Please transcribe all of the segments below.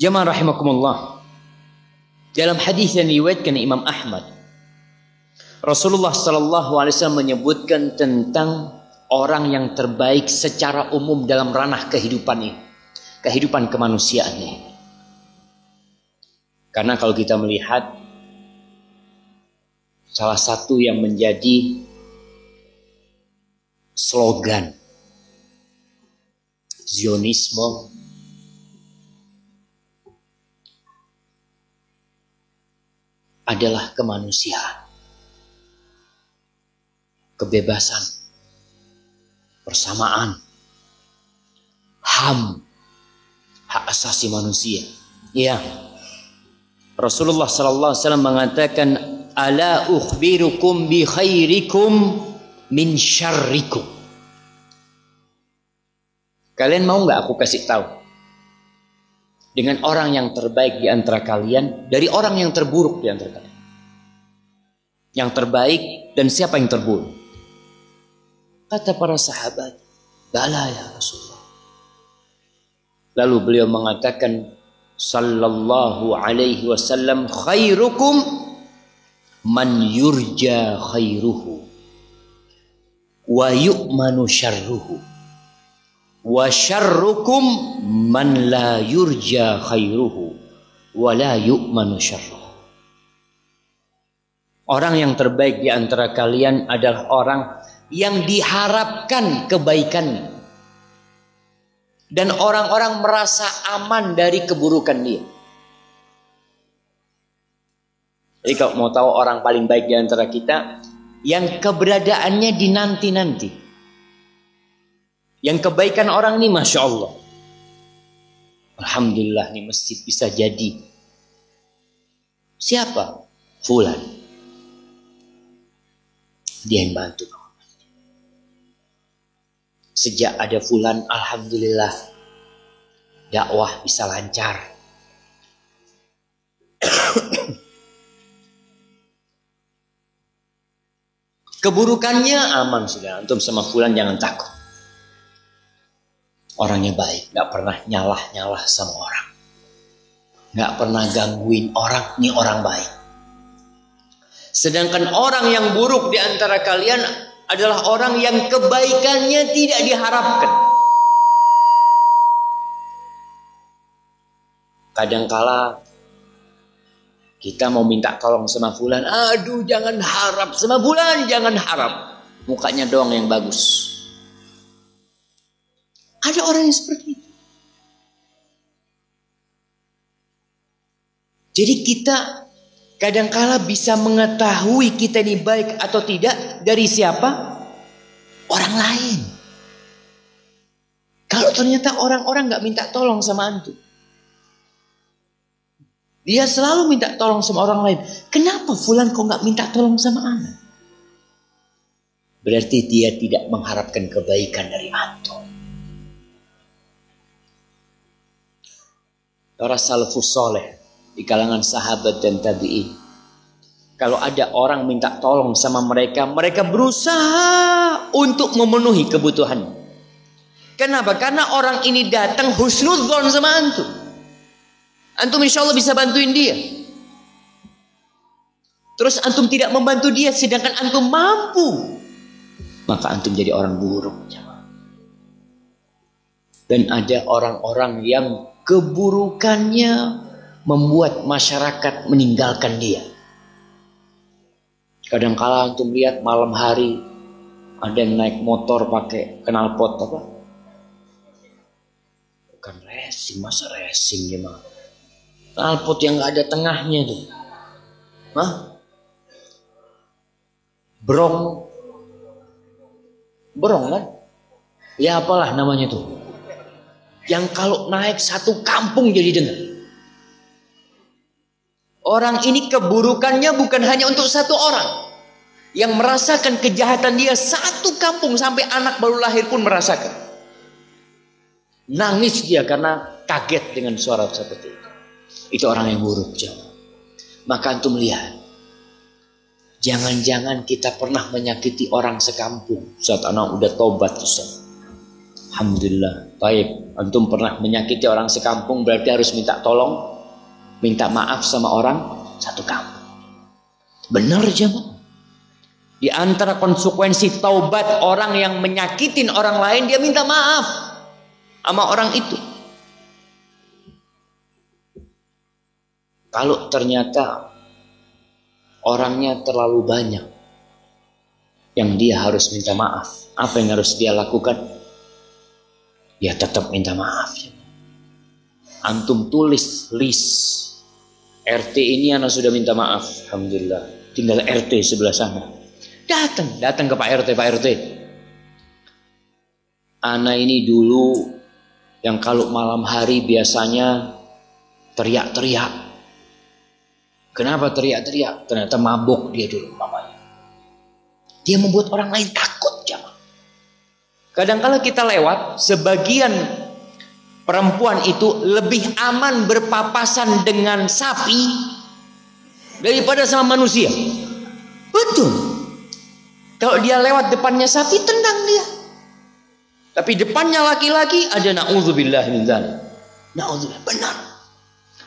Jamaah rahimakumullah. Dalam hadis yang diriwayatkan Imam Ahmad, Rasulullah sallallahu alaihi wasallam menyebutkan tentang orang yang terbaik secara umum dalam ranah kehidupan ini, kehidupan kemanusiaan ini. Karena kalau kita melihat salah satu yang menjadi slogan Zionisme adalah kemanusiaan, kebebasan, persamaan, HAM, hak asasi manusia. Ya, Rasulullah sallallahu alaihi wasallam mengatakan, "Ala ukhbirukum bi khairikum min syarrikum." Kalian mau nggak aku kasih tahu dengan orang yang terbaik di antara kalian dari orang yang terburuk di antara kalian? Yang terbaik dan siapa yang terburuk? Kata para sahabat, "Bala ya Rasulullah." Lalu beliau mengatakan sallallahu alaihi wasallam, "Khairukum man yurja khairuhu wa yu'manu syarruhu. Wa syarrukum man la yurja khairuhu wa la yu'manu syarruhu." Orang yang terbaik di antara kalian adalah orang yang diharapkan kebaikannya dan orang-orang merasa aman dari keburukan dia. Jadi kalau mau tahu orang paling baik di antara kita, yang keberadaannya dinanti-nanti, yang kebaikan orang ini Masya Allah, alhamdulillah nih masjid bisa jadi. Siapa? Fulan. Dia yang bantu. Sejak ada Fulan, alhamdulillah dakwah bisa lancar. Keburukannya aman sudah. Antum sama Fulan jangan takut. Orangnya baik, gak pernah nyalah-nyalah sama orang, gak pernah gangguin orang, ini orang baik. Sedangkan orang yang buruk di antara kalian adalah orang yang kebaikannya tidak diharapkan. Kadangkala kita mau minta tolong sama Fulan, aduh jangan harap sama Fulan, jangan harap, mukanya doang yang bagus. Ada orang yang seperti itu. Jadi kita kadangkala bisa mengetahui kita ini baik atau tidak dari siapa? Orang lain. Kalau ternyata orang-orang gak minta tolong sama antum, dia selalu minta tolong sama orang lain, kenapa Fulan kok gak minta tolong sama ana? Berarti dia tidak mengharapkan kebaikan dari antum. Para salafus soleh di kalangan sahabat dan tabi'in, kalau ada orang minta tolong sama mereka, mereka berusaha untuk memenuhi kebutuhan. Kenapa? Karena orang ini datang husnudzon sama antum. Antum insya Allah bisa bantuin dia. Terus antum tidak membantu dia, sedangkan antum mampu, maka antum jadi orang buruk. Dan ada orang-orang yang keburukannya membuat masyarakat meninggalkan dia. Kadang-kala antum lihat malam hari ada yang naik motor pakai knalpot apa? Bukan racing, masa racing gimana? Knalpot yang gak ada tengahnya tuh. Hah? Brong kan? Ya apalah namanya tuh. Yang kalau naik satu kampung jadi dengar. Orang ini keburukannya bukan hanya untuk satu orang. Yang merasakan kejahatan dia satu kampung, sampai anak baru lahir pun merasakan. Nangis dia karena kaget dengan suara seperti itu. Itu orang yang buruk. Maka antum lihat, jangan-jangan kita pernah menyakiti orang sekampung saat anak udah tobat, Ustaz. Alhamdulillah. Baik, antum pernah menyakiti orang sekampung berarti harus minta tolong, minta maaf sama orang satu kampung. Benar jemaah. Di antara konsekuensi taubat orang yang menyakitin orang lain, dia minta maaf sama orang itu. Kalau ternyata orangnya terlalu banyak yang dia harus minta maaf, apa yang harus dia lakukan? Ya tetap minta maaf. Antum tulis list RT ini anak sudah minta maaf, alhamdulillah. Tinggal RT sebelah sana. Datang ke Pak RT, Pak RT. Anak ini dulu yang kalau malam hari biasanya teriak-teriak. Kenapa teriak-teriak? Ternyata mabuk dia dulu mamanya. Dia membuat orang lain takut, jamaah. Kadang-kala kita lewat, sebagian perempuan itu lebih aman berpapasan dengan sapi daripada sama manusia. Betul. Kalau dia lewat depannya sapi, tenang dia. Tapi depannya laki-laki, ada na'udzubillah min dzalik. Na'udzubillah, benar.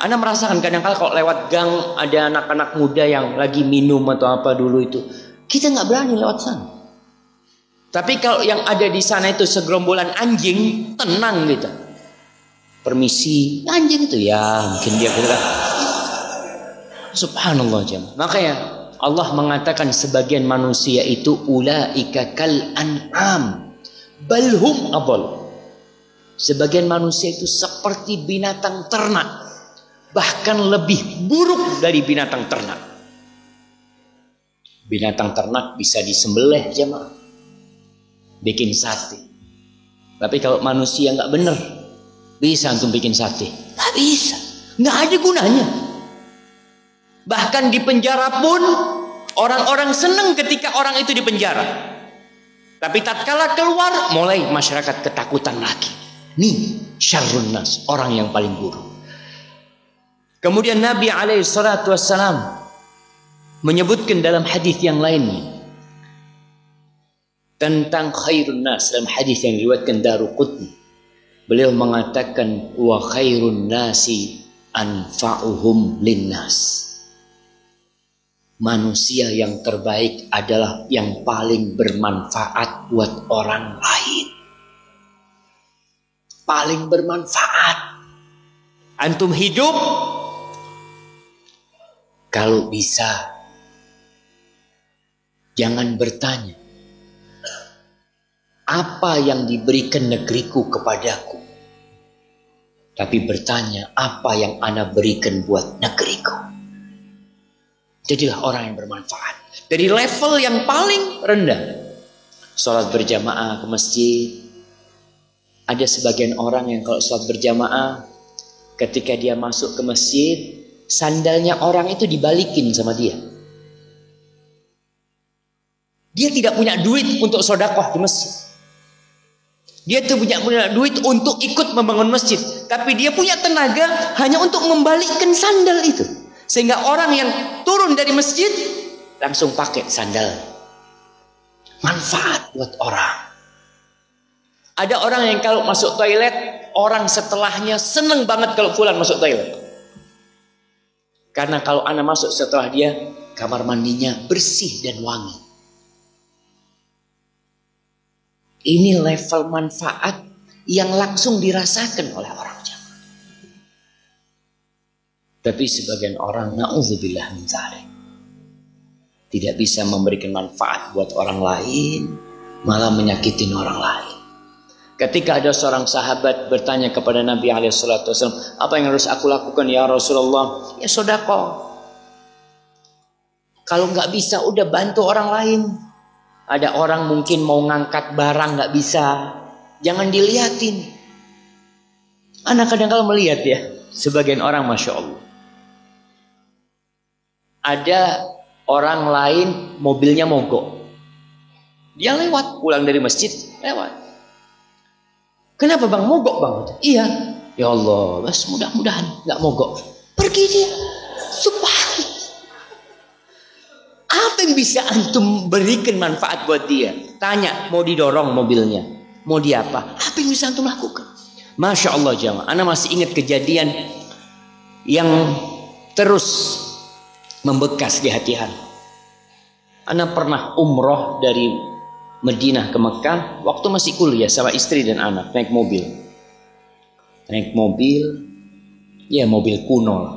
Anda merasakan kadang-kala kalau lewat gang ada anak-anak muda yang lagi minum atau apa dulu itu, kita nggak berani lewat sana. Tapi kalau yang ada di sana itu segerombolan anjing, tenang gitu. Permisi, anjing itu ya mungkin dia kira. Subhanallah jemaah. Makanya Allah mengatakan sebagian manusia itu ulaika kal an'am bal hum adall. Sebagian manusia itu seperti binatang ternak, bahkan lebih buruk dari binatang ternak. Binatang ternak bisa disembelih jemaah, bikin sate. Tapi kalau manusia nggak bener, bisa antum bikin sate? Nggak bisa, nggak ada gunanya. Bahkan di penjara pun orang-orang senang ketika orang itu di penjara. Tapi tatkala keluar, mulai masyarakat ketakutan lagi. Nih syarrun nas, orang yang paling buruk. Kemudian Nabi alaihissalatu wassalam menyebutkan dalam hadis yang lainnya tentang khairun nas, dalam hadis yang diriwayatkan Daruqutni. Beliau mengatakan wa khairun nasi anfa'uhum linnas. Manusia yang terbaik adalah yang paling bermanfaat buat orang lain. Paling bermanfaat. Antum hidup, kalau bisa jangan bertanya apa yang diberikan negeriku kepadaku, tapi bertanya apa yang ana berikan buat negeriku. Jadilah orang yang bermanfaat. Dari level yang paling rendah, sholat berjamaah ke masjid. Ada sebagian orang yang kalau sholat berjamaah, ketika dia masuk ke masjid, sandalnya orang itu dibalikin sama dia. Dia tidak punya duit untuk sedekah di masjid. Dia tuh punya duit untuk ikut membangun masjid, tapi dia punya tenaga hanya untuk membalikkan sandal itu. Sehingga orang yang turun dari masjid langsung pakai sandal. Manfaat buat orang. Ada orang yang kalau masuk toilet, orang setelahnya seneng banget kalau fulan masuk toilet. Karena kalau ana masuk setelah dia, kamar mandinya bersih dan wangi. Ini level manfaat yang langsung dirasakan oleh orang. Tapi sebagian orang, na'udzubillah min dzalik, tidak bisa memberikan manfaat buat orang lain, malah menyakitin orang lain. Ketika ada seorang sahabat bertanya kepada Nabi SAW, apa yang harus aku lakukan ya Rasulullah? Ya sedekah. Kalau nggak bisa, udah bantu orang lain. Ada orang mungkin mau ngangkat barang nggak bisa, jangan dilihatin. Anak kadang-kadang melihat ya, sebagian orang masya Allah. Ada orang lain mobilnya mogok. Dia lewat, pulang dari masjid, lewat. Kenapa bang mogok bang? Iya. Ya Allah, bas mudah-mudahan nggak mogok. Pergi dia. Subhanallah. Apa yang bisa antum berikan manfaat buat dia? Tanya, mau didorong mobilnya? Mau diapa? Apa Apa yang bisa antum lakukan? Masya Allah jamaah, ana masih ingat kejadian yang terus membekas di hati ana. Ana pernah umroh dari Madinah ke Mekah waktu masih kuliah sama istri dan anak, naik mobil. Naik mobil, ya mobil kuno lah.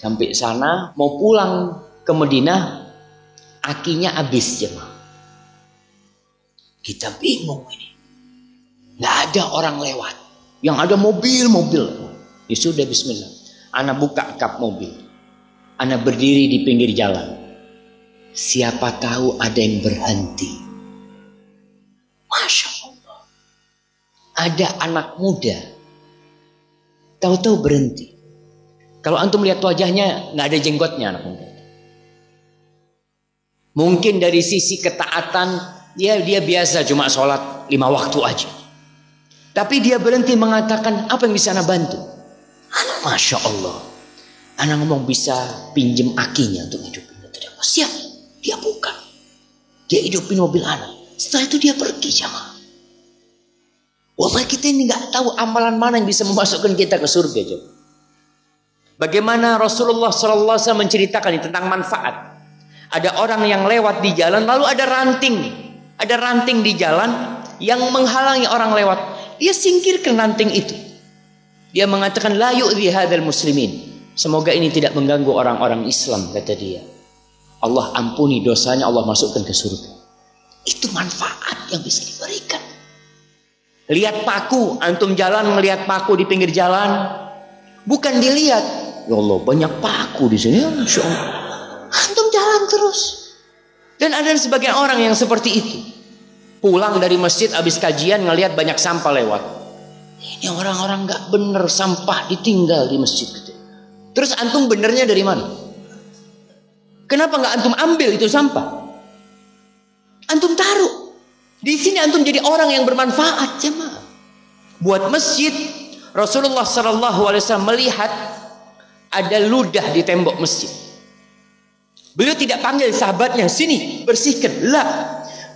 Sampai sana mau pulang ke Madinah, akinya habis jemaah. Kita bingung ini, nggak ada orang lewat, yang ada mobil. Ya sudah Bismillah, ana buka kap mobil, ana berdiri di pinggir jalan. Siapa tahu ada yang berhenti. Masya Allah, ada anak muda, tahu-tahu berhenti. Kalau antum lihat wajahnya nggak ada jenggotnya anak muda. Mungkin dari sisi ketaatan dia biasa cuma sholat 5 waktu aja. Tapi dia berhenti mengatakan, apa yang bisa ana bantu? Ana Masya Allah, ana ngomong bisa pinjem akinya untuk hidupin. Siap, dia buka, dia hidupin mobil ana. Setelah itu dia pergi jamaah. Wallahi kita ini nggak tahu amalan mana yang bisa memasukkan kita ke surga jemaah. Bagaimana Rasulullah SAW menceritakan tentang manfaat. Ada orang yang lewat di jalan, lalu ada ranting di jalan yang menghalangi orang lewat. Dia singkirkan ranting itu. Dia mengatakan la yu'dhi hadzal muslimin. Semoga ini tidak mengganggu orang-orang Islam, kata dia. Allah ampuni dosanya, Allah masukkan ke surga. Itu manfaat yang bisa diberikan. Lihat paku, antum jalan melihat paku di pinggir jalan, bukan dilihat, ya Allah banyak paku di sini, Masya Allah. Antum jalan terus. Dan ada sebagian orang yang seperti itu. Pulang dari masjid habis kajian ngelihat banyak sampah lewat. Ini orang-orang nggak bener, sampah ditinggal di masjid gitu. Terus antum benernya dari mana? Kenapa nggak antum ambil itu sampah? Antum taruh. Di sini antum jadi orang yang bermanfaat jemaah. Buat masjid, Rasulullah SAW melihat ada ludah di tembok masjid. Beliau tidak panggil sahabatnya, sini bersihkan. Lah,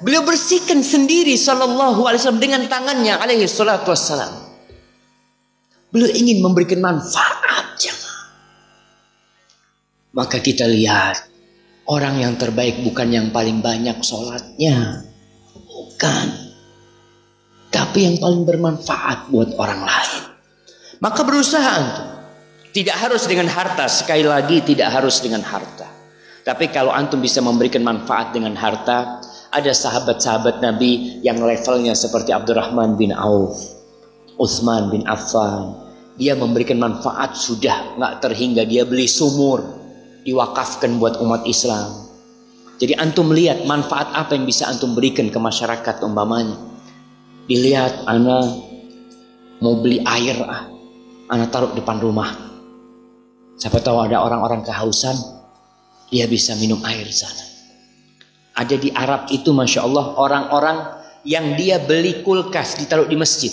beliau bersihkan sendiri SAW dengan tangannya alaihi salatu wassalam. Beliau ingin memberikan manfaat jemaah. Maka kita lihat, orang yang terbaik bukan yang paling banyak sholatnya, bukan, tapi yang paling bermanfaat buat orang lain. Maka berusaha antum. Tidak harus dengan harta, sekali lagi tidak harus dengan harta. Tapi kalau antum bisa memberikan manfaat dengan harta, ada sahabat-sahabat Nabi yang levelnya seperti Abdurrahman bin Auf, Utsman bin Affan. Dia memberikan manfaat sudah nggak terhingga, dia beli sumur, diwakafkan buat umat Islam. Jadi antum lihat manfaat apa yang bisa antum berikan ke masyarakat umpamanya. Dilihat, ana mau beli air, ana taruh depan rumah. Siapa tahu ada orang-orang kehausan, dia bisa minum air di sana. Ada di Arab itu Masya Allah orang-orang yang dia beli kulkas ditaruh di masjid.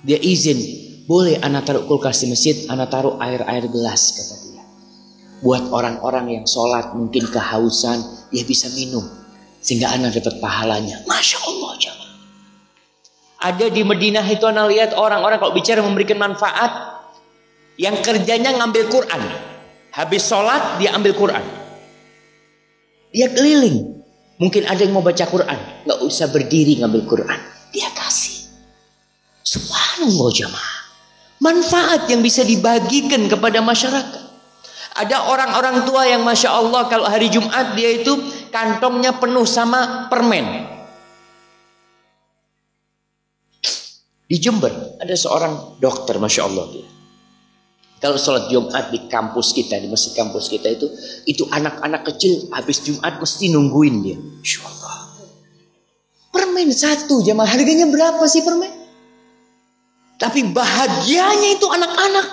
Dia izin, boleh ana taruh kulkas di masjid, ana taruh air gelas, kata dia. Buat orang-orang yang sholat mungkin kehausan, dia bisa minum sehingga ana dapat pahalanya. Masya Allah jemaah. Ada di Madinah itu ana lihat orang-orang kalau bicara memberikan manfaat, yang kerjanya ngambil Quran. Habis sholat dia ambil Quran. Dia keliling. Mungkin ada yang mau baca Quran, nggak usah berdiri ngambil Quran, dia kasih. Subhanallah jemaah. Manfaat yang bisa dibagikan kepada masyarakat. Ada orang-orang tua yang Masya Allah kalau hari Jumat dia itu kantongnya penuh sama permen. Di Jember ada seorang dokter Masya Allah dia. Kalau sholat Jumat di kampus kita, di masjid kampus kita itu anak-anak kecil habis Jumat mesti nungguin dia. Masya Allah. Permen satu jemaah, harganya berapa sih permen? Tapi bahagianya itu anak-anak.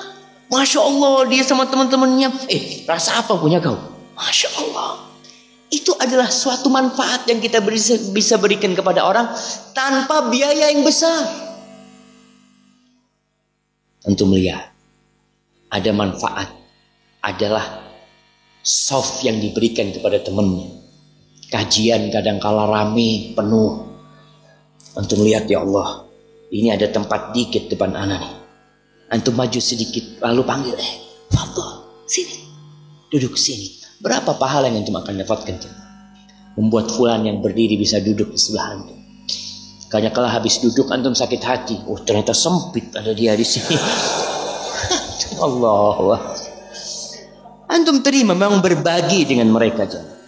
Masya Allah, dia sama teman-temannya. Rasa apa punya kau? Masya Allah. Itu adalah suatu manfaat yang kita bisa berikan kepada orang tanpa biaya yang besar. Antum lihat. Ada manfaat, adalah soft yang diberikan kepada temannya. Kajian kadang kala rame, penuh. Antum lihat ya Allah, ini ada tempat dikit depan anak nih. Antum maju sedikit lalu panggil, fadhal, sini, duduk sini. Berapa pahala yang antum akan dapatkan? Membuat fulan yang berdiri bisa duduk di sebelah antum. Karena kalau habis duduk antum sakit hati, ternyata sempit ada dia di sini. Allah, antum terima memang berbagi dengan mereka, jangan.